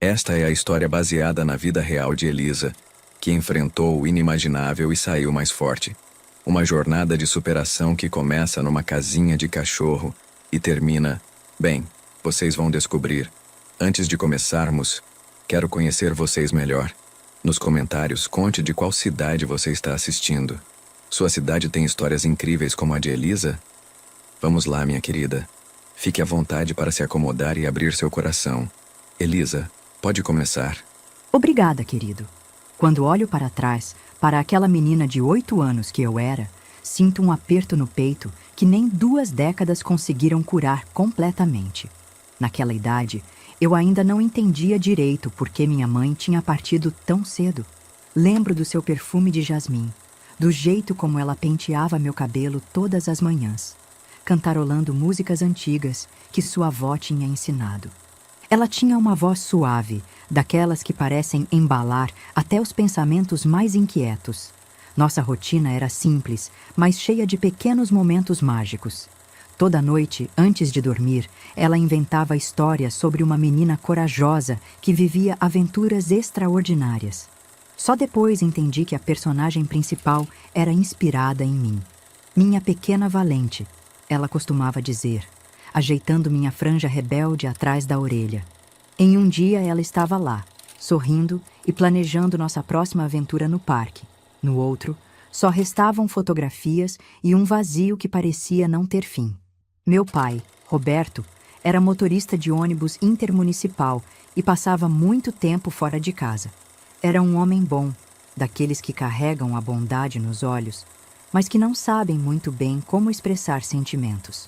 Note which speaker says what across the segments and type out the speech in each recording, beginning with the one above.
Speaker 1: Esta é a história baseada na vida real de Elisa, que enfrentou o inimaginável e saiu mais forte. Uma jornada de superação que começa numa casinha de cachorro e termina... Bem, vocês vão descobrir. Antes de começarmos, quero conhecer vocês melhor. Nos comentários, conte de qual cidade você está assistindo. Sua cidade tem histórias incríveis como a de Elisa? Vamos lá, minha querida. Fique à vontade para se acomodar e abrir seu coração. Elisa, pode começar.
Speaker 2: Obrigada, querido. Quando olho para trás, para aquela menina de 8 anos que eu era, sinto um aperto no peito que nem 2 décadas conseguiram curar completamente. Naquela idade, eu ainda não entendia direito por que minha mãe tinha partido tão cedo. Lembro do seu perfume de jasmim, do jeito como ela penteava meu cabelo todas as manhãs, cantarolando músicas antigas que sua avó tinha ensinado. Ela tinha uma voz suave, daquelas que parecem embalar até os pensamentos mais inquietos. Nossa rotina era simples, mas cheia de pequenos momentos mágicos. Toda noite, antes de dormir, ela inventava histórias sobre uma menina corajosa que vivia aventuras extraordinárias. Só depois entendi que a personagem principal era inspirada em mim. Minha pequena valente, ela costumava dizer, ajeitando minha franja rebelde atrás da orelha. Em um dia ela estava lá, sorrindo e planejando nossa próxima aventura no parque. No outro, só restavam fotografias e um vazio que parecia não ter fim. Meu pai, Roberto, era motorista de ônibus intermunicipal e passava muito tempo fora de casa. Era um homem bom, daqueles que carregam a bondade nos olhos, mas que não sabem muito bem como expressar sentimentos.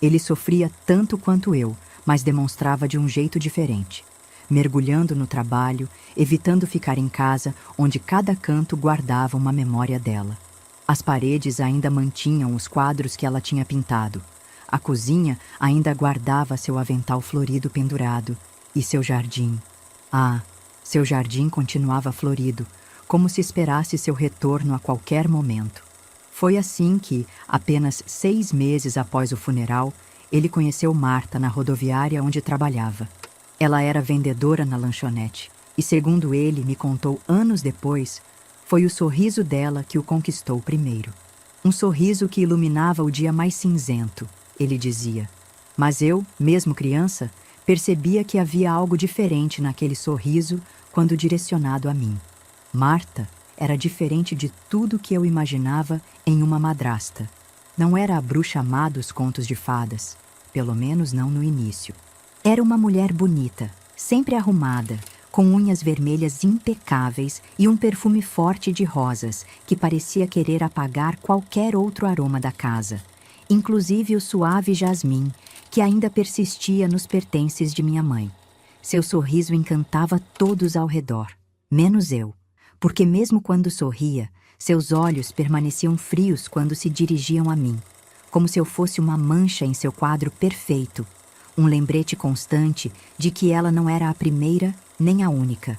Speaker 2: Ele sofria tanto quanto eu, mas demonstrava de um jeito diferente, mergulhando no trabalho, evitando ficar em casa, onde cada canto guardava uma memória dela. As paredes ainda mantinham os quadros que ela tinha pintado. A cozinha ainda guardava seu avental florido pendurado. E seu jardim. Ah, seu jardim continuava florido, como se esperasse seu retorno a qualquer momento. Foi assim que, apenas 6 meses após o funeral, ele conheceu Marta na rodoviária onde trabalhava. Ela era vendedora na lanchonete e, segundo ele me contou anos depois, foi o sorriso dela que o conquistou primeiro. Um sorriso que iluminava o dia mais cinzento, ele dizia. Mas eu, mesmo criança, percebia que havia algo diferente naquele sorriso quando direcionado a mim. Marta era diferente de tudo que eu imaginava em uma madrasta. Não era a bruxa má dos contos de fadas, pelo menos não no início. Era uma mulher bonita, sempre arrumada, com unhas vermelhas impecáveis e um perfume forte de rosas que parecia querer apagar qualquer outro aroma da casa, inclusive o suave jasmim que ainda persistia nos pertences de minha mãe. Seu sorriso encantava todos ao redor, menos eu, porque mesmo quando sorria, seus olhos permaneciam frios quando se dirigiam a mim, como se eu fosse uma mancha em seu quadro perfeito, um lembrete constante de que ela não era a primeira nem a única.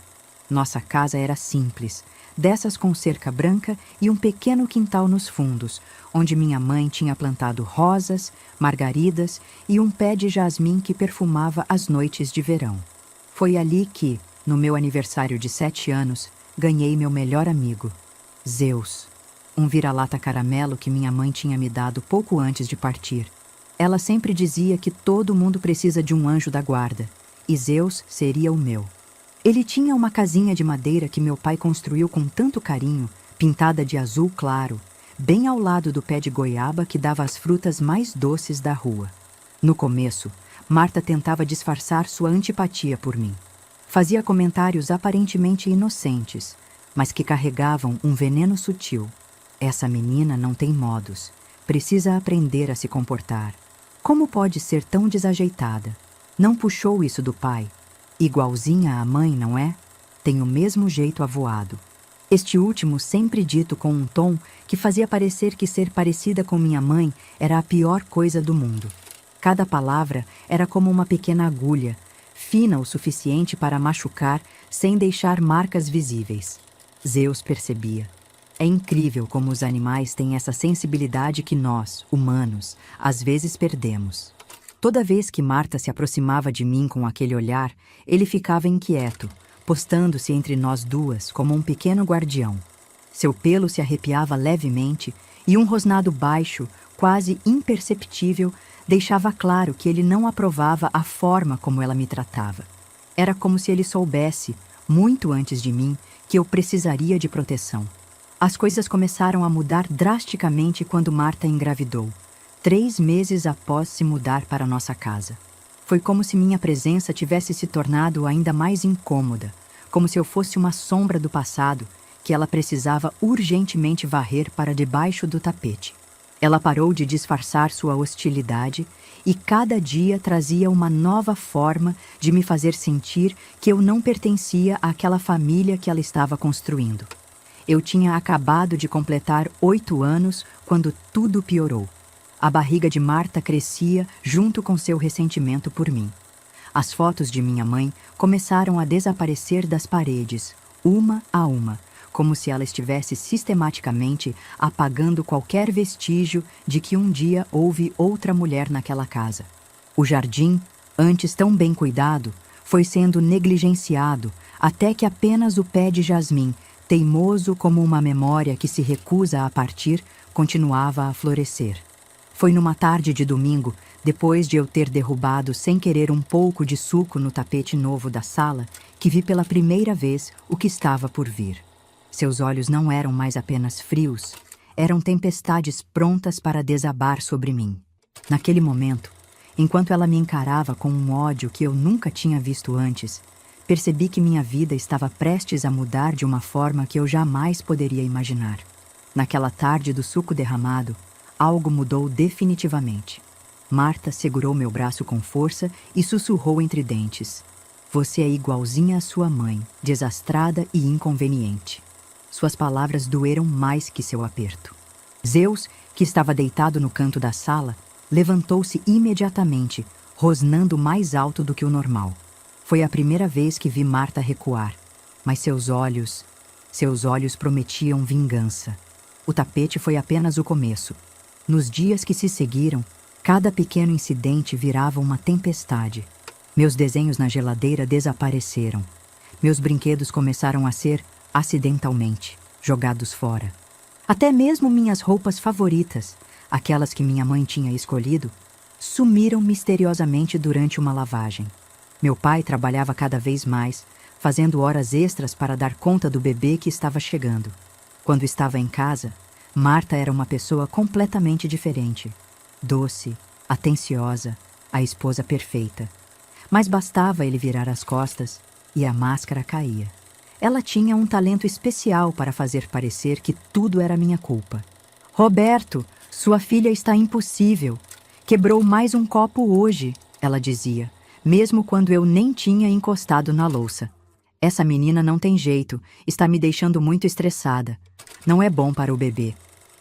Speaker 2: Nossa casa era simples, dessas com cerca branca e um pequeno quintal nos fundos, onde minha mãe tinha plantado rosas, margaridas e um pé de jasmim que perfumava as noites de verão. Foi ali que, no meu aniversário de 7 anos, ganhei meu melhor amigo, Zeus, um vira-lata caramelo que minha mãe tinha me dado pouco antes de partir. Ela sempre dizia que todo mundo precisa de um anjo da guarda, e Zeus seria o meu. Ele tinha uma casinha de madeira que meu pai construiu com tanto carinho, pintada de azul claro, bem ao lado do pé de goiaba que dava as frutas mais doces da rua. No começo, Marta tentava disfarçar sua antipatia por mim. Fazia comentários aparentemente inocentes, mas que carregavam um veneno sutil. Essa menina não tem modos, precisa aprender a se comportar. Como pode ser tão desajeitada? Não puxou isso do pai? Igualzinha à mãe, não é? Tem o mesmo jeito avoado. Este último sempre dito com um tom que fazia parecer que ser parecida com minha mãe era a pior coisa do mundo. Cada palavra era como uma pequena agulha, fina o suficiente para machucar sem deixar marcas visíveis. Zeus percebia. É incrível como os animais têm essa sensibilidade que nós, humanos, às vezes perdemos. Toda vez que Marta se aproximava de mim com aquele olhar, ele ficava inquieto, postando-se entre nós duas como um pequeno guardião. Seu pelo se arrepiava levemente e um rosnado baixo, quase imperceptível, deixava claro que ele não aprovava a forma como ela me tratava. Era como se ele soubesse, muito antes de mim, que eu precisaria de proteção. As coisas começaram a mudar drasticamente quando Marta engravidou, 3 meses após se mudar para nossa casa. Foi como se minha presença tivesse se tornado ainda mais incômoda, como se eu fosse uma sombra do passado que ela precisava urgentemente varrer para debaixo do tapete. Ela parou de disfarçar sua hostilidade e cada dia trazia uma nova forma de me fazer sentir que eu não pertencia àquela família que ela estava construindo. Eu tinha acabado de completar 8 anos quando tudo piorou. A barriga de Marta crescia junto com seu ressentimento por mim. As fotos de minha mãe começaram a desaparecer das paredes, uma a uma, como se ela estivesse sistematicamente apagando qualquer vestígio de que um dia houve outra mulher naquela casa. O jardim, antes tão bem cuidado, foi sendo negligenciado até que apenas o pé de jasmim, teimoso como uma memória que se recusa a partir, continuava a florescer. Foi numa tarde de domingo, depois de eu ter derrubado sem querer um pouco de suco no tapete novo da sala, que vi pela primeira vez o que estava por vir. Seus olhos não eram mais apenas frios, eram tempestades prontas para desabar sobre mim. Naquele momento, enquanto ela me encarava com um ódio que eu nunca tinha visto antes, percebi que minha vida estava prestes a mudar de uma forma que eu jamais poderia imaginar. Naquela tarde do suco derramado, algo mudou definitivamente. Marta segurou meu braço com força e sussurrou entre dentes: "Você é igualzinha à sua mãe, desastrada e inconveniente." Suas palavras doeram mais que seu aperto. Zeus, que estava deitado no canto da sala, levantou-se imediatamente, rosnando mais alto do que o normal. Foi a primeira vez que vi Marta recuar, mas seus olhos prometiam vingança. O tapete foi apenas o começo. Nos dias que se seguiram, cada pequeno incidente virava uma tempestade. Meus desenhos na geladeira desapareceram. Meus brinquedos começaram a ser, acidentalmente, jogados fora. Até mesmo minhas roupas favoritas, aquelas que minha mãe tinha escolhido, sumiram misteriosamente durante uma lavagem. Meu pai trabalhava cada vez mais, fazendo horas extras para dar conta do bebê que estava chegando. Quando estava em casa, Marta era uma pessoa completamente diferente. Doce, atenciosa, a esposa perfeita. Mas bastava ele virar as costas e a máscara caía. Ela tinha um talento especial para fazer parecer que tudo era minha culpa. "Roberto, sua filha está impossível. Quebrou mais um copo hoje", ela dizia, mesmo quando eu nem tinha encostado na louça. "Essa menina não tem jeito, está me deixando muito estressada. Não é bom para o bebê."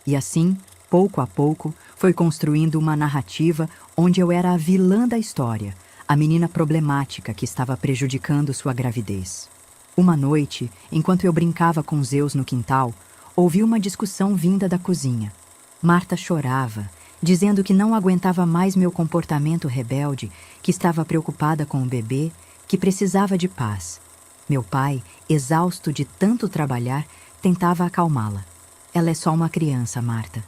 Speaker 2: E assim, pouco a pouco, foi construindo uma narrativa onde eu era a vilã da história, a menina problemática que estava prejudicando sua gravidez. Uma noite, enquanto eu brincava com Zeus no quintal, ouvi uma discussão vinda da cozinha. Marta chorava, dizendo que não aguentava mais meu comportamento rebelde, que estava preocupada com o bebê, que precisava de paz. Meu pai, exausto de tanto trabalhar, tentava acalmá-la. "Ela é só uma criança, Marta.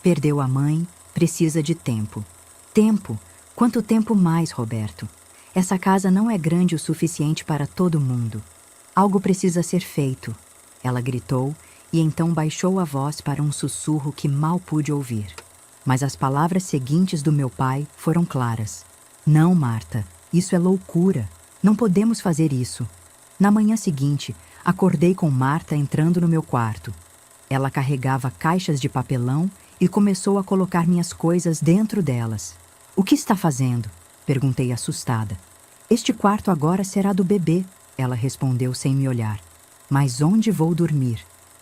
Speaker 2: Perdeu a mãe, precisa de tempo." "Tempo? Quanto tempo mais, Roberto? Essa casa não é grande o suficiente para todo mundo. Algo precisa ser feito." Ela gritou e então baixou a voz para um sussurro que mal pude ouvir. Mas as palavras seguintes do meu pai foram claras. "Não, Marta, isso é loucura. Não podemos fazer isso." Na manhã seguinte, acordei com Marta entrando no meu quarto. Ela carregava caixas de papelão e começou a colocar minhas coisas dentro delas. "O que está fazendo?" perguntei assustada. "Este quarto agora será do bebê", ela respondeu sem me olhar. "Mas onde vou dormir?"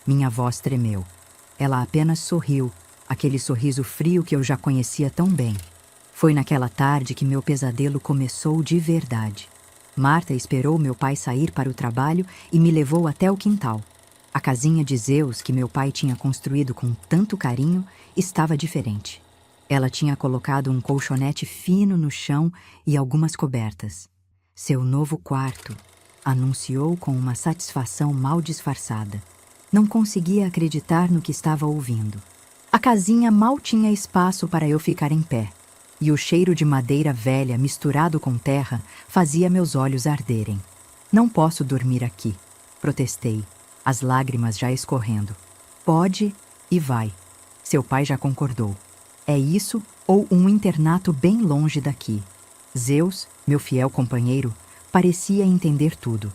Speaker 2: Minha voz tremeu. Ela apenas sorriu, aquele sorriso frio que eu já conhecia tão bem. Foi naquela tarde que meu pesadelo começou de verdade. Marta esperou meu pai sair para o trabalho e me levou até o quintal. A casinha de Zeus que meu pai tinha construído com tanto carinho estava diferente. Ela tinha colocado um colchonete fino no chão e algumas cobertas. Seu novo quarto, anunciou com uma satisfação mal disfarçada. Não conseguia acreditar no que estava ouvindo. A casinha mal tinha espaço para eu ficar em pé, e o cheiro de madeira velha misturado com terra fazia meus olhos arderem. Não posso dormir aqui, protestei, as lágrimas já escorrendo. Pode e vai. Seu pai já concordou. É isso ou um internato bem longe daqui. Zeus, meu fiel companheiro, parecia entender tudo.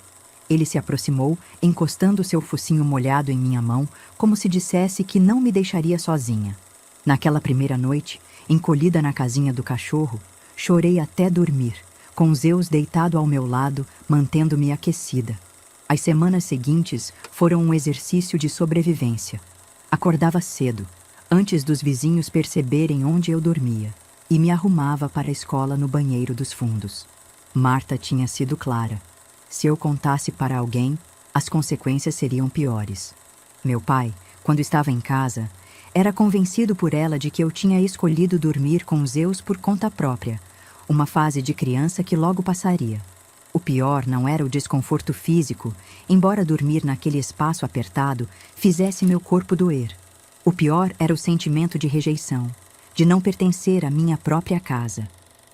Speaker 2: Ele se aproximou, encostando seu focinho molhado em minha mão, como se dissesse que não me deixaria sozinha. Naquela primeira noite, encolhida na casinha do cachorro, chorei até dormir, com Zeus deitado ao meu lado, mantendo-me aquecida. As semanas seguintes foram um exercício de sobrevivência. Acordava cedo, antes dos vizinhos perceberem onde eu dormia, e me arrumava para a escola no banheiro dos fundos. Marta tinha sido clara. Se eu contasse para alguém, as consequências seriam piores. Meu pai, quando estava em casa, era convencido por ela de que eu tinha escolhido dormir com Zeus por conta própria, uma fase de criança que logo passaria. O pior não era o desconforto físico, embora dormir naquele espaço apertado fizesse meu corpo doer. O pior era o sentimento de rejeição, de não pertencer à minha própria casa.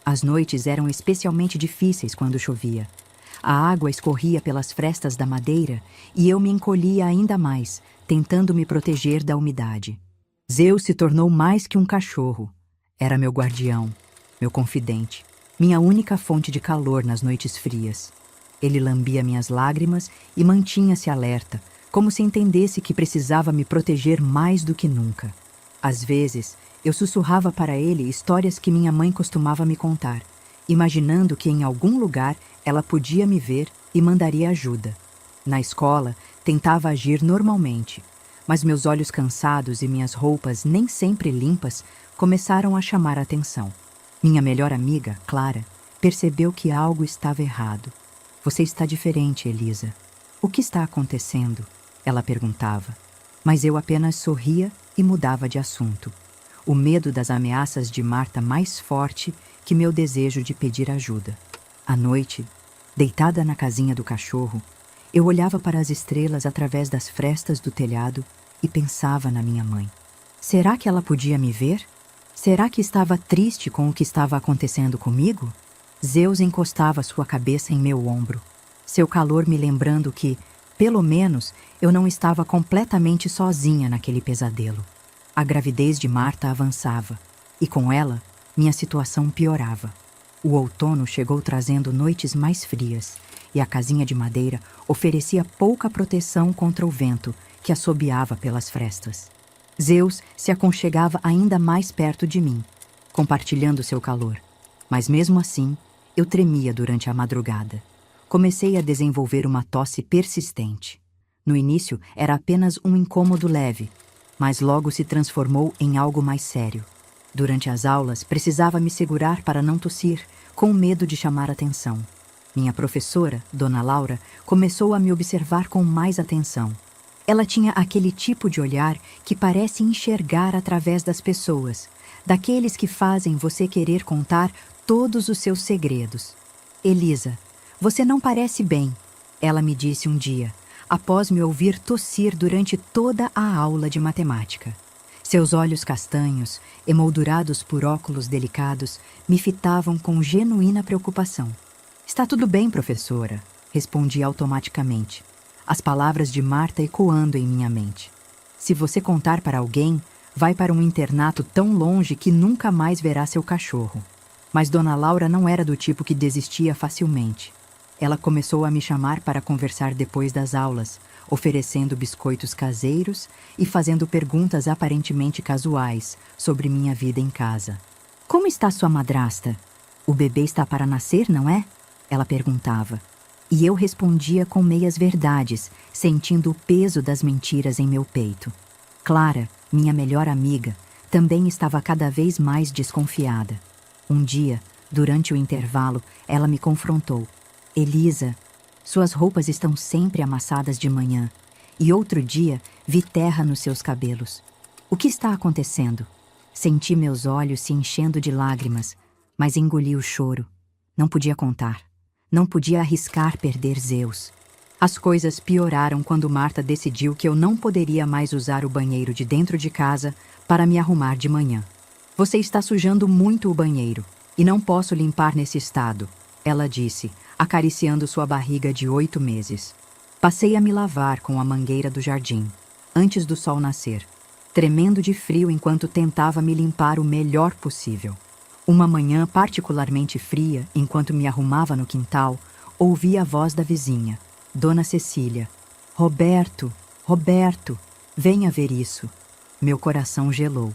Speaker 2: As noites eram especialmente difíceis quando chovia. A água escorria pelas frestas da madeira e eu me encolhia ainda mais, tentando me proteger da umidade. Zeus se tornou mais que um cachorro. Era meu guardião, meu confidente, minha única fonte de calor nas noites frias. Ele lambia minhas lágrimas e mantinha-se alerta, como se entendesse que precisava me proteger mais do que nunca. Às vezes, eu sussurrava para ele histórias que minha mãe costumava me contar, imaginando que em algum lugar ela podia me ver e mandaria ajuda. Na escola, tentava agir normalmente, mas meus olhos cansados e minhas roupas nem sempre limpas começaram a chamar a atenção. Minha melhor amiga, Clara, percebeu que algo estava errado. Você está diferente, Elisa. O que está acontecendo? Ela perguntava. Mas eu apenas sorria e mudava de assunto. O medo das ameaças de Marta mais forte que meu desejo de pedir ajuda. À noite, deitada na casinha do cachorro, eu olhava para as estrelas através das frestas do telhado e pensava na minha mãe. Será que ela podia me ver? Será que estava triste com o que estava acontecendo comigo? Zeus encostava sua cabeça em meu ombro, seu calor me lembrando que, pelo menos, eu não estava completamente sozinha naquele pesadelo. A gravidez de Marta avançava, e com ela, minha situação piorava. O outono chegou trazendo noites mais frias, e a casinha de madeira oferecia pouca proteção contra o vento que assobiava pelas frestas. Zeus se aconchegava ainda mais perto de mim, compartilhando seu calor. Mas mesmo assim, eu tremia durante a madrugada. Comecei a desenvolver uma tosse persistente. No início, era apenas um incômodo leve, mas logo se transformou em algo mais sério. Durante as aulas, precisava me segurar para não tossir, com medo de chamar atenção. Minha professora, Dona Laura, começou a me observar com mais atenção. Ela tinha aquele tipo de olhar que parece enxergar através das pessoas, daqueles que fazem você querer contar todos os seus segredos. Elisa, você não parece bem, ela me disse um dia, após me ouvir tossir durante toda a aula de matemática. Seus olhos castanhos, emoldurados por óculos delicados, me fitavam com genuína preocupação. Está tudo bem, professora, respondi automaticamente, as palavras de Marta ecoando em minha mente. Se você contar para alguém, vai para um internato tão longe que nunca mais verá seu cachorro. Mas Dona Laura não era do tipo que desistia facilmente. Ela começou a me chamar para conversar depois das aulas, oferecendo biscoitos caseiros e fazendo perguntas aparentemente casuais sobre minha vida em casa. Como está sua madrasta? O bebê está para nascer, não é? Ela perguntava. E eu respondia com meias verdades, sentindo o peso das mentiras em meu peito. Clara, minha melhor amiga, também estava cada vez mais desconfiada. Um dia, durante o intervalo, ela me confrontou. Elisa, suas roupas estão sempre amassadas de manhã. E outro dia, vi terra nos seus cabelos. O que está acontecendo? Senti meus olhos se enchendo de lágrimas, mas engoli o choro. Não podia contar. Não podia arriscar perder Zeus. As coisas pioraram quando Marta decidiu que eu não poderia mais usar o banheiro de dentro de casa para me arrumar de manhã. Você está sujando muito o banheiro, e não posso limpar nesse estado, ela disse, acariciando sua barriga de 8 meses. Passei a me lavar com a mangueira do jardim, antes do sol nascer, tremendo de frio enquanto tentava me limpar o melhor possível. Uma manhã particularmente fria, enquanto me arrumava no quintal, ouvi a voz da vizinha, Dona Cecília. Roberto, Roberto, venha ver isso. Meu coração gelou.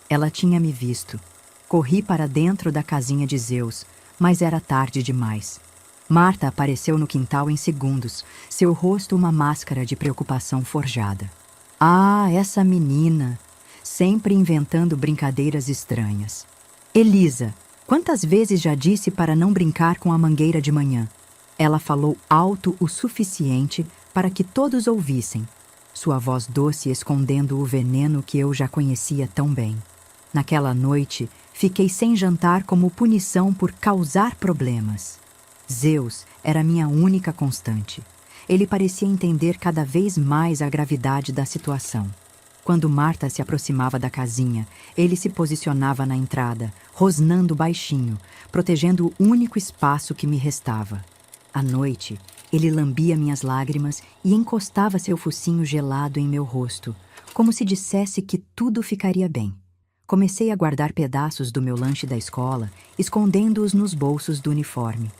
Speaker 2: Ela tinha me visto. Corri para dentro da casinha de Zeus, mas era tarde demais. Marta apareceu no quintal em segundos, seu rosto uma máscara de preocupação forjada. Ah, essa menina! Sempre inventando brincadeiras estranhas. Elisa, quantas vezes já disse para não brincar com a mangueira de manhã? Ela falou alto o suficiente para que todos ouvissem, sua voz doce escondendo o veneno que eu já conhecia tão bem. Naquela noite, fiquei sem jantar como punição por causar problemas. Zeus era minha única constante. Ele parecia entender cada vez mais a gravidade da situação. Quando Marta se aproximava da casinha, ele se posicionava na entrada, rosnando baixinho, protegendo o único espaço que me restava. À noite, ele lambia minhas lágrimas e encostava seu focinho gelado em meu rosto, como se dissesse que tudo ficaria bem. Comecei a guardar pedaços do meu lanche da escola, escondendo-os nos bolsos do uniforme.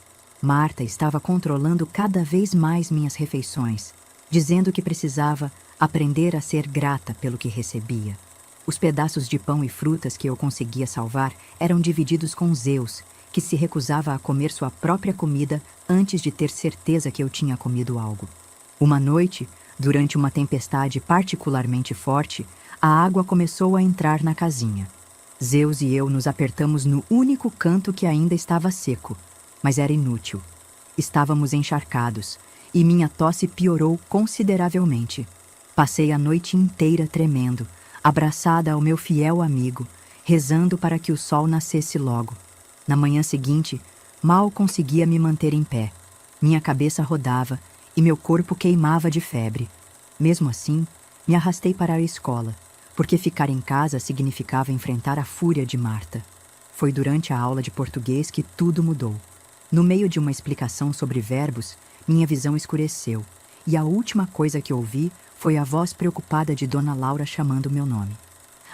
Speaker 2: Marta estava controlando cada vez mais minhas refeições, dizendo que precisava aprender a ser grata pelo que recebia. Os pedaços de pão e frutas que eu conseguia salvar eram divididos com Zeus, que se recusava a comer sua própria comida antes de ter certeza que eu tinha comido algo. Uma noite, durante uma tempestade particularmente forte, a água começou a entrar na casinha. Zeus e eu nos apertamos no único canto que ainda estava seco, mas era inútil. Estávamos encharcados, e minha tosse piorou consideravelmente. Passei a noite inteira tremendo, abraçada ao meu fiel amigo, rezando para que o sol nascesse logo. Na manhã seguinte, mal conseguia me manter em pé. Minha cabeça rodava e meu corpo queimava de febre. Mesmo assim, me arrastei para a escola, porque ficar em casa significava enfrentar a fúria de Marta. Foi durante a aula de português que tudo mudou. No meio de uma explicação sobre verbos, minha visão escureceu, e a última coisa que ouvi foi a voz preocupada de Dona Laura chamando meu nome.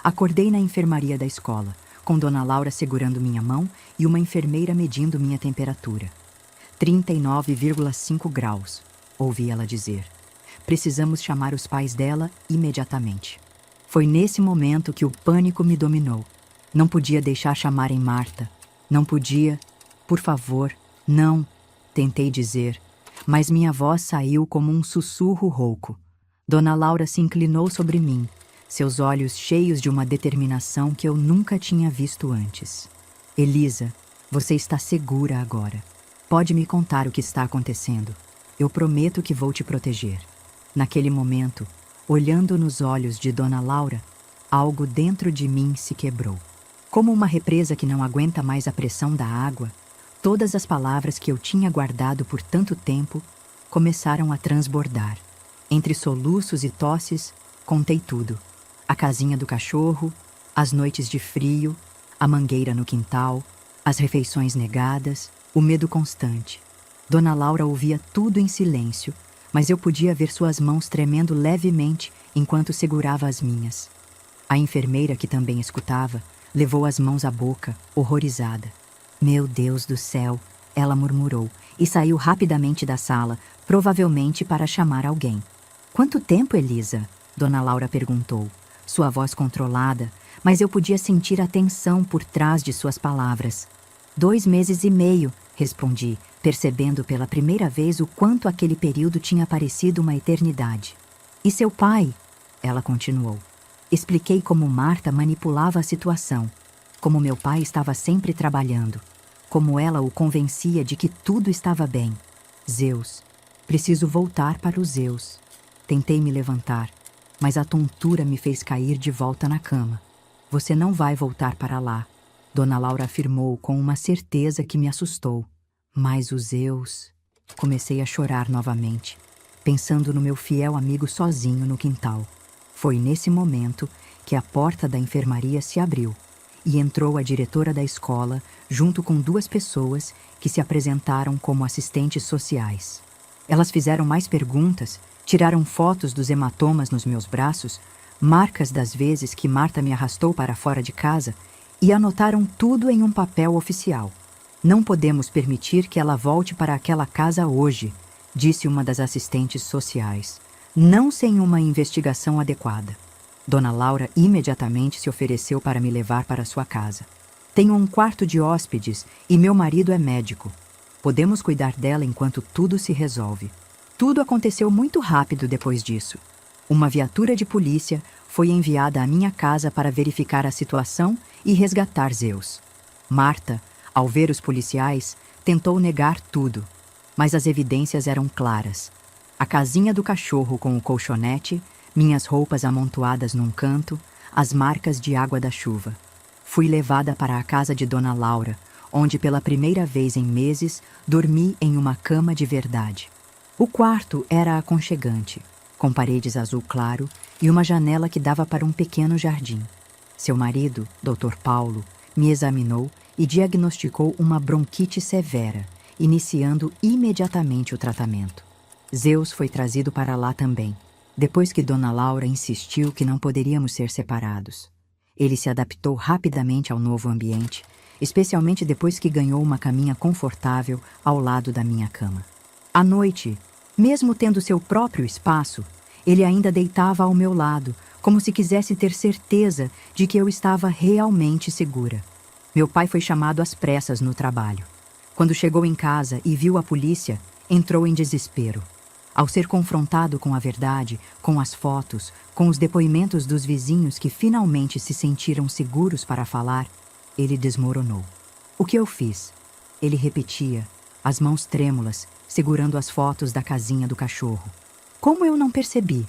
Speaker 2: Acordei na enfermaria da escola, com Dona Laura segurando minha mão e uma enfermeira medindo minha temperatura. 39,5 graus, ouvi ela dizer. Precisamos chamar os pais dela imediatamente. Foi nesse momento que o pânico me dominou. Não podia deixar chamarem Marta. Não podia. Por favor, não, tentei dizer, mas minha voz saiu como um sussurro rouco. Dona Laura se inclinou sobre mim, seus olhos cheios de uma determinação que eu nunca tinha visto antes. Elisa, você está segura agora. Pode me contar o que está acontecendo. Eu prometo que vou te proteger. Naquele momento, olhando nos olhos de Dona Laura, algo dentro de mim se quebrou. Como uma represa que não aguenta mais a pressão da água, todas as palavras que eu tinha guardado por tanto tempo começaram a transbordar. Entre soluços e tosses, contei tudo. A casinha do cachorro, as noites de frio, a mangueira no quintal, as refeições negadas, o medo constante. Dona Laura ouvia tudo em silêncio, mas eu podia ver suas mãos tremendo levemente enquanto segurava as minhas. A enfermeira, que também escutava, levou as mãos à boca, horrorizada. Meu Deus do céu, ela murmurou, e saiu rapidamente da sala, provavelmente para chamar alguém. Quanto tempo, Elisa? Dona Laura perguntou, sua voz controlada, mas eu podia sentir a tensão por trás de suas palavras. 2 meses e meio, respondi, percebendo pela primeira vez o quanto aquele período tinha parecido uma eternidade. E seu pai? Ela continuou. Expliquei como Marta manipulava a situação, como meu pai estava sempre trabalhando, como ela o convencia de que tudo estava bem. Zeus. Preciso voltar para o Zeus. Tentei me levantar, mas a tontura me fez cair de volta na cama. Você não vai voltar para lá, Dona Laura afirmou com uma certeza que me assustou. Mas os Zeus... Comecei a chorar novamente, pensando no meu fiel amigo sozinho no quintal. Foi nesse momento que a porta da enfermaria se abriu e entrou a diretora da escola junto com 2 pessoas que se apresentaram como assistentes sociais. Elas fizeram mais perguntas, tiraram fotos dos hematomas nos meus braços, marcas das vezes que Marta me arrastou para fora de casa e anotaram tudo em um papel oficial. Não podemos permitir que ela volte para aquela casa hoje, disse uma das assistentes sociais. Não sem uma investigação adequada. Dona Laura imediatamente se ofereceu para me levar para sua casa. Tenho um quarto de hóspedes e meu marido é médico. Podemos cuidar dela enquanto tudo se resolve. Tudo aconteceu muito rápido depois disso. Uma viatura de polícia foi enviada à minha casa para verificar a situação e resgatar Zeus. Marta, ao ver os policiais, tentou negar tudo, mas as evidências eram claras. A casinha do cachorro com o colchonete, minhas roupas amontoadas num canto, as marcas de água da chuva. Fui levada para a casa de Dona Laura, onde pela primeira vez em meses dormi em uma cama de verdade. O quarto era aconchegante, com paredes azul claro e uma janela que dava para um pequeno jardim. Seu marido, Dr. Paulo, me examinou e diagnosticou uma bronquite severa, iniciando imediatamente o tratamento. Zeus foi trazido para lá também, depois que Dona Laura insistiu que não poderíamos ser separados. Ele se adaptou rapidamente ao novo ambiente, especialmente depois que ganhou uma caminha confortável ao lado da minha cama. À noite, mesmo tendo seu próprio espaço, ele ainda deitava ao meu lado, como se quisesse ter certeza de que eu estava realmente segura. Meu pai foi chamado às pressas no trabalho. Quando chegou em casa e viu a polícia, entrou em desespero. Ao ser confrontado com a verdade, com as fotos, com os depoimentos dos vizinhos que finalmente se sentiram seguros para falar, ele desmoronou. O que eu fiz? Ele repetia, as mãos trêmulas, segurando as fotos da casinha do cachorro. Como eu não percebi?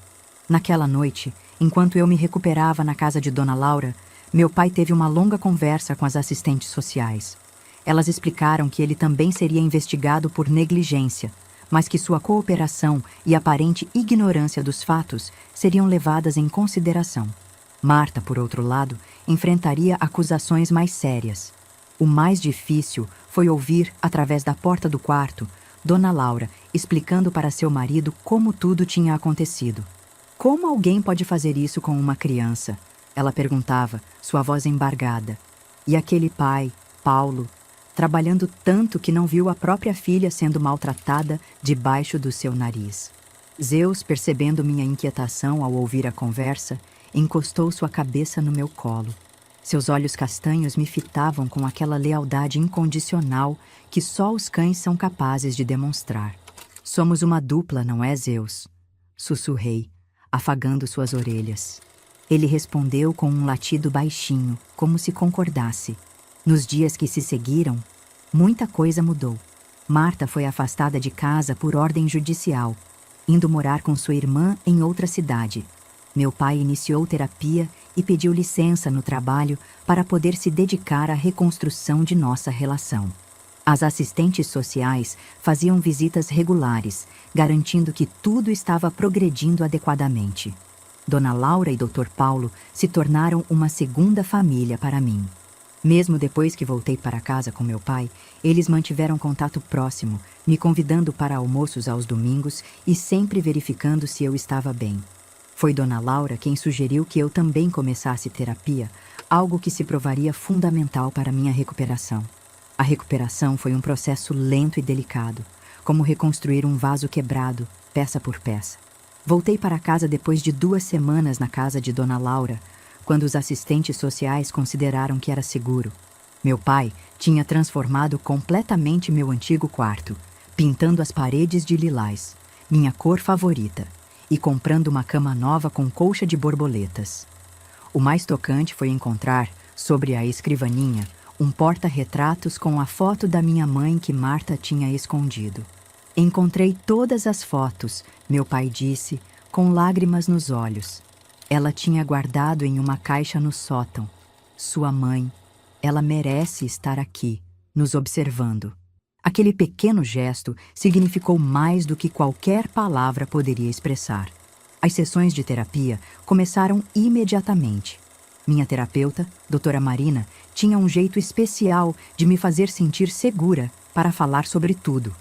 Speaker 2: Naquela noite, enquanto eu me recuperava na casa de Dona Laura, meu pai teve uma longa conversa com as assistentes sociais. Elas explicaram que ele também seria investigado por negligência, mas que sua cooperação e aparente ignorância dos fatos seriam levadas em consideração. Marta, por outro lado, enfrentaria acusações mais sérias. O mais difícil foi ouvir, através da porta do quarto, Dona Laura explicando para seu marido como tudo tinha acontecido. Como alguém pode fazer isso com uma criança? Ela perguntava, sua voz embargada. E aquele pai, Paulo, trabalhando tanto que não viu a própria filha sendo maltratada debaixo do seu nariz. Zeus, percebendo minha inquietação ao ouvir a conversa, encostou sua cabeça no meu colo. Seus olhos castanhos me fitavam com aquela lealdade incondicional que só os cães são capazes de demonstrar. Somos uma dupla, não é, Zeus? Sussurrei, afagando suas orelhas. Ele respondeu com um latido baixinho, como se concordasse. Nos dias que se seguiram, muita coisa mudou. Marta foi afastada de casa por ordem judicial, indo morar com sua irmã em outra cidade. Meu pai iniciou terapia e pediu licença no trabalho para poder se dedicar à reconstrução de nossa relação. As assistentes sociais faziam visitas regulares, garantindo que tudo estava progredindo adequadamente. Dona Laura e Dr. Paulo se tornaram uma segunda família para mim. Mesmo depois que voltei para casa com meu pai, eles mantiveram contato próximo, me convidando para almoços aos domingos e sempre verificando se eu estava bem. Foi Dona Laura quem sugeriu que eu também começasse terapia, algo que se provaria fundamental para minha recuperação. A recuperação foi um processo lento e delicado, como reconstruir um vaso quebrado, peça por peça. Voltei para casa depois de 2 semanas na casa de Dona Laura, quando os assistentes sociais consideraram que era seguro. Meu pai tinha transformado completamente meu antigo quarto, pintando as paredes de lilás, minha cor favorita, e comprando uma cama nova com colcha de borboletas. O mais tocante foi encontrar, sobre a escrivaninha, um porta-retratos com a foto da minha mãe que Marta tinha escondido. Encontrei todas as fotos, meu pai disse, com lágrimas nos olhos. Ela tinha guardado em uma caixa no sótão, Sua mãe, ela merece estar aqui, nos observando. Aquele pequeno gesto significou mais do que qualquer palavra poderia expressar. As sessões de terapia começaram imediatamente. Minha terapeuta, doutora Marina, tinha um jeito especial de me fazer sentir segura para falar sobre tudo.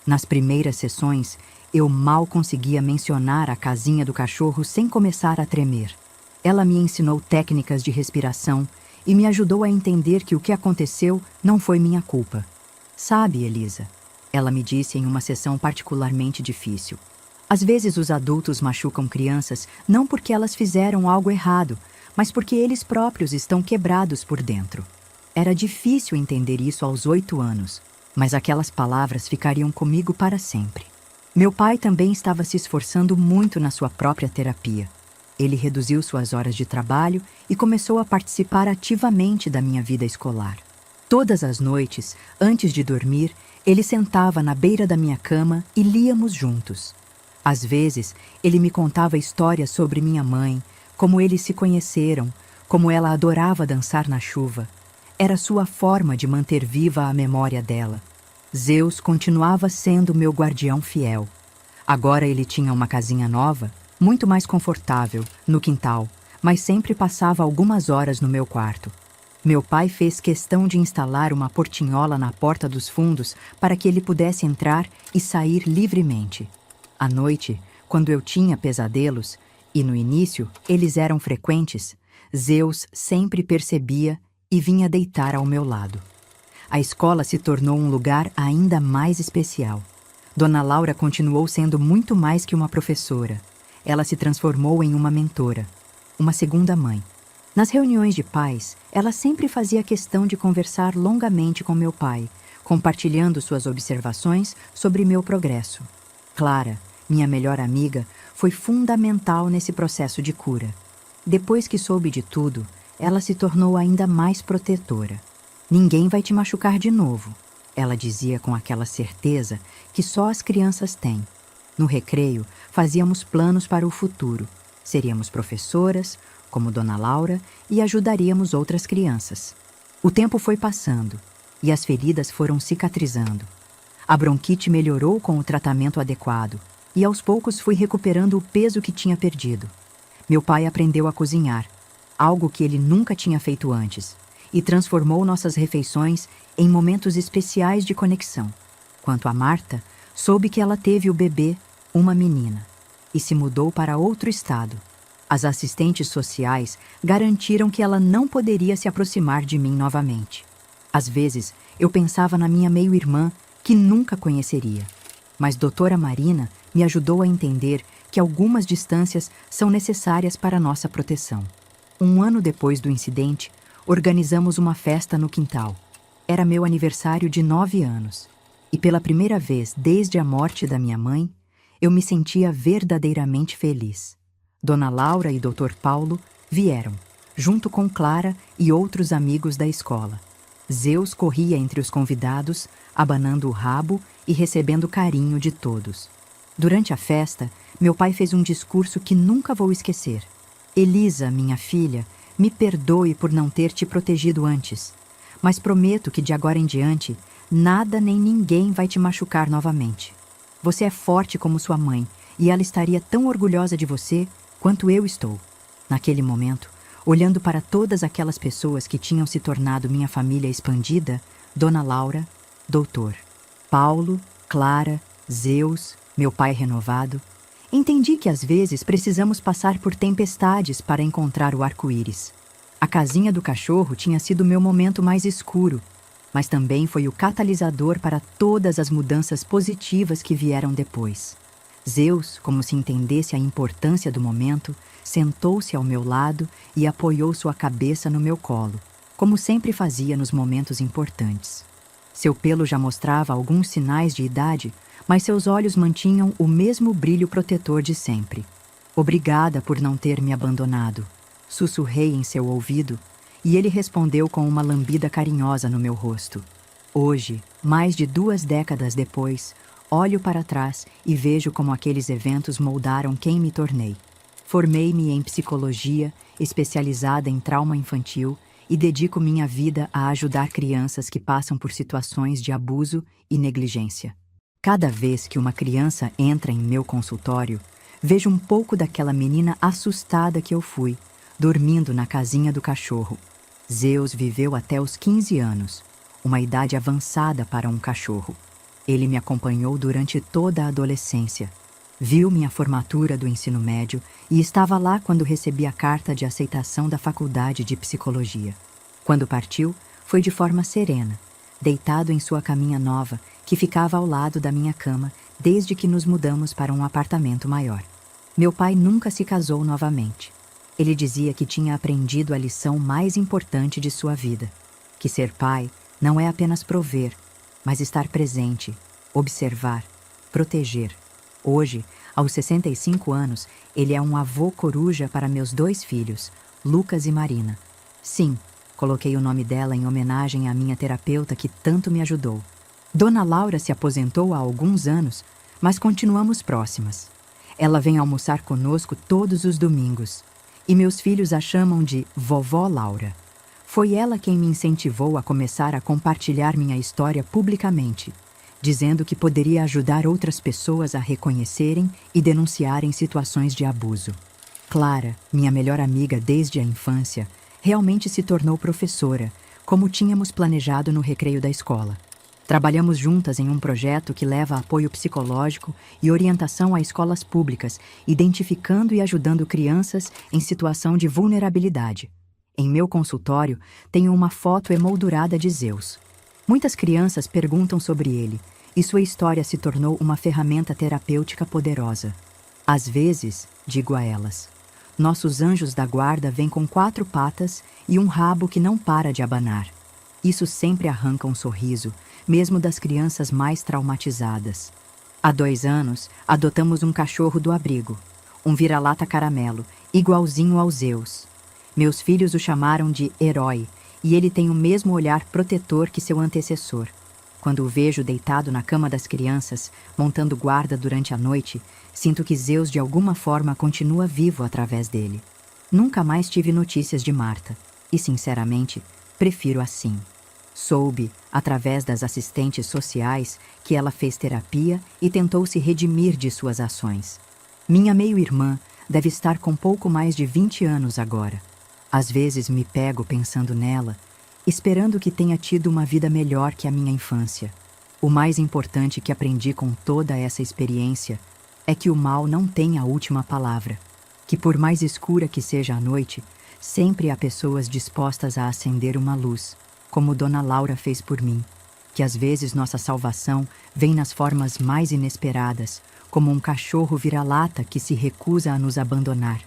Speaker 2: Nas primeiras sessões, eu mal conseguia mencionar a casinha do cachorro sem começar a tremer. Ela me ensinou técnicas de respiração e me ajudou a entender que o que aconteceu não foi minha culpa. Sabe, Elisa, ela me disse em uma sessão particularmente difícil. Às vezes os adultos machucam crianças não porque elas fizeram algo errado, mas porque eles próprios estão quebrados por dentro. Era difícil entender isso aos 8 anos, mas aquelas palavras ficariam comigo para sempre. Meu pai também estava se esforçando muito na sua própria terapia. Ele reduziu suas horas de trabalho e começou a participar ativamente da minha vida escolar. Todas as noites, antes de dormir, ele sentava na beira da minha cama e líamos juntos. Às vezes, ele me contava histórias sobre minha mãe, como eles se conheceram, como ela adorava dançar na chuva. Era sua forma de manter viva a memória dela. Zeus continuava sendo meu guardião fiel. Agora ele tinha uma casinha nova, muito mais confortável, no quintal, mas sempre passava algumas horas no meu quarto. Meu pai fez questão de instalar uma portinhola na porta dos fundos para que ele pudesse entrar e sair livremente. À noite, quando eu tinha pesadelos, e no início eles eram frequentes, Zeus sempre percebia e vinha deitar ao meu lado. A escola se tornou um lugar ainda mais especial. Dona Laura continuou sendo muito mais que uma professora. Ela se transformou em uma mentora, uma segunda mãe. Nas reuniões de pais, ela sempre fazia questão de conversar longamente com meu pai, compartilhando suas observações sobre meu progresso. Clara, minha melhor amiga, foi fundamental nesse processo de cura. Depois que soube de tudo, ela se tornou ainda mais protetora. Ninguém vai te machucar de novo, ela dizia com aquela certeza que só as crianças têm. No recreio, fazíamos planos para o futuro. Seríamos professoras, como Dona Laura, e ajudaríamos outras crianças. O tempo foi passando e as feridas foram cicatrizando. A bronquite melhorou com o tratamento adequado e aos poucos fui recuperando o peso que tinha perdido. Meu pai aprendeu a cozinhar, algo que ele nunca tinha feito antes, e transformou nossas refeições em momentos especiais de conexão. Quanto a Marta, soube que ela teve o bebê, uma menina, e se mudou para outro estado. As assistentes sociais garantiram que ela não poderia se aproximar de mim novamente. Às vezes, eu pensava na minha meio-irmã, que nunca conheceria. Mas doutora Marina me ajudou a entender que algumas distâncias são necessárias para nossa proteção. 1 ano depois do incidente, organizamos uma festa no quintal. Era meu aniversário de 9 anos. E pela primeira vez desde a morte da minha mãe, eu me sentia verdadeiramente feliz. Dona Laura e Dr. Paulo vieram, junto com Clara e outros amigos da escola. Zeus corria entre os convidados, abanando o rabo e recebendo carinho de todos. Durante a festa, meu pai fez um discurso que nunca vou esquecer. Elisa, minha filha, me perdoe por não ter te protegido antes, mas prometo que de agora em diante, nada nem ninguém vai te machucar novamente. Você é forte como sua mãe, e ela estaria tão orgulhosa de você quanto eu estou. Naquele momento, olhando para todas aquelas pessoas que tinham se tornado minha família expandida, Dona Laura, Doutor, Paulo, Clara, Zeus, meu pai renovado, entendi que às vezes precisamos passar por tempestades para encontrar o arco-íris. A casinha do cachorro tinha sido meu momento mais escuro, mas também foi o catalisador para todas as mudanças positivas que vieram depois. Zeus, como se entendesse a importância do momento, sentou-se ao meu lado e apoiou sua cabeça no meu colo, como sempre fazia nos momentos importantes. Seu pelo já mostrava alguns sinais de idade, mas seus olhos mantinham o mesmo brilho protetor de sempre. Obrigada por não ter me abandonado, sussurrei em seu ouvido, e ele respondeu com uma lambida carinhosa no meu rosto. Hoje, mais de 2 décadas depois, olho para trás e vejo como aqueles eventos moldaram quem me tornei. Formei-me em psicologia, especializada em trauma infantil, e dedico minha vida a ajudar crianças que passam por situações de abuso e negligência. Cada vez que uma criança entra em meu consultório, vejo um pouco daquela menina assustada que eu fui, dormindo na casinha do cachorro. Zeus viveu até os 15 anos, uma idade avançada para um cachorro. Ele me acompanhou durante toda a adolescência. Viu minha formatura do ensino médio e estava lá quando recebi a carta de aceitação da faculdade de psicologia. Quando partiu, foi de forma serena, deitado em sua caminha nova, que ficava ao lado da minha cama desde que nos mudamos para um apartamento maior. Meu pai nunca se casou novamente. Ele dizia que tinha aprendido a lição mais importante de sua vida, que ser pai não é apenas prover, mas estar presente, observar, proteger. Hoje, aos 65 anos, ele é um avô coruja para meus 2 filhos, Lucas e Marina. Sim, coloquei o nome dela em homenagem à minha terapeuta que tanto me ajudou. Dona Laura se aposentou há alguns anos, mas continuamos próximas. Ela vem almoçar conosco todos os domingos, e meus filhos a chamam de Vovó Laura. Foi ela quem me incentivou a começar a compartilhar minha história publicamente, dizendo que poderia ajudar outras pessoas a reconhecerem e denunciarem situações de abuso. Clara, minha melhor amiga desde a infância, realmente se tornou professora, como tínhamos planejado no recreio da escola. Trabalhamos juntas em um projeto que leva apoio psicológico e orientação a escolas públicas, identificando e ajudando crianças em situação de vulnerabilidade. Em meu consultório, tenho uma foto emoldurada de Zeus. Muitas crianças perguntam sobre ele, e sua história se tornou uma ferramenta terapêutica poderosa. Às vezes, digo a elas, nossos anjos da guarda vêm com 4 patas e um rabo que não para de abanar. Isso sempre arranca um sorriso, mesmo das crianças mais traumatizadas. Há 2 anos, adotamos um cachorro do abrigo, um vira-lata caramelo, igualzinho ao Zeus. Meus filhos o chamaram de herói, e ele tem o mesmo olhar protetor que seu antecessor. Quando o vejo deitado na cama das crianças, montando guarda durante a noite, sinto que Zeus de alguma forma continua vivo através dele. Nunca mais tive notícias de Marta, e sinceramente, prefiro assim. Soube, através das assistentes sociais, que ela fez terapia e tentou se redimir de suas ações. Minha meio-irmã deve estar com pouco mais de 20 anos agora. Às vezes me pego pensando nela, esperando que tenha tido uma vida melhor que a minha infância. O mais importante que aprendi com toda essa experiência é que o mal não tem a última palavra, que por mais escura que seja a noite, sempre há pessoas dispostas a acender uma luz, como Dona Laura fez por mim, que às vezes nossa salvação vem nas formas mais inesperadas, como um cachorro vira-lata que se recusa a nos abandonar.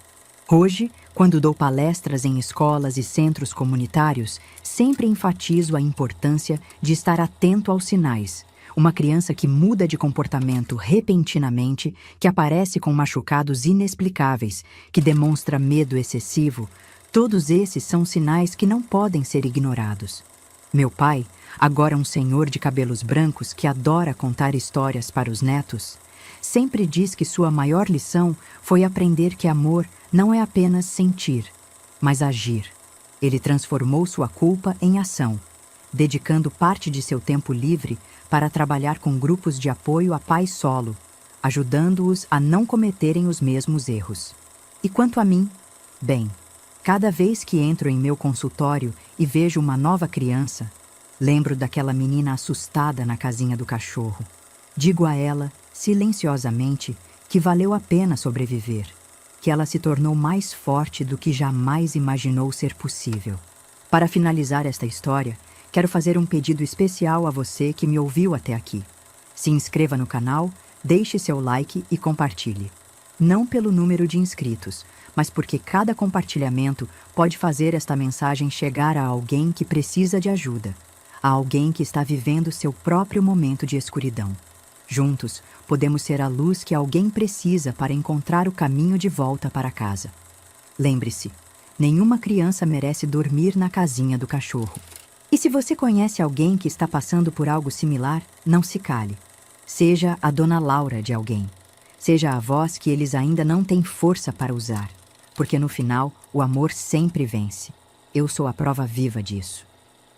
Speaker 2: Hoje, quando dou palestras em escolas e centros comunitários, sempre enfatizo a importância de estar atento aos sinais. Uma criança que muda de comportamento repentinamente, que aparece com machucados inexplicáveis, que demonstra medo excessivo, todos esses são sinais que não podem ser ignorados. Meu pai, agora um senhor de cabelos brancos que adora contar histórias para os netos, sempre diz que sua maior lição foi aprender que amor não é apenas sentir, mas agir. Ele transformou sua culpa em ação, dedicando parte de seu tempo livre para trabalhar com grupos de apoio a pais solo, ajudando-os a não cometerem os mesmos erros. E quanto a mim? Bem, cada vez que entro em meu consultório e vejo uma nova criança, lembro daquela menina assustada na casinha do cachorro. Digo a ela, silenciosamente, que valeu a pena sobreviver, que ela se tornou mais forte do que jamais imaginou ser possível. Para finalizar esta história, quero fazer um pedido especial a você que me ouviu até aqui. Se inscreva no canal, deixe seu like e compartilhe. Não pelo número de inscritos, mas porque cada compartilhamento pode fazer esta mensagem chegar a alguém que precisa de ajuda, a alguém que está vivendo seu próprio momento de escuridão. Juntos, podemos ser a luz que alguém precisa para encontrar o caminho de volta para casa. Lembre-se, nenhuma criança merece dormir na casinha do cachorro. E se você conhece alguém que está passando por algo similar, não se cale. Seja a Dona Laura de alguém. Seja a voz que eles ainda não têm força para usar. Porque no final, o amor sempre vence. Eu sou a prova viva disso.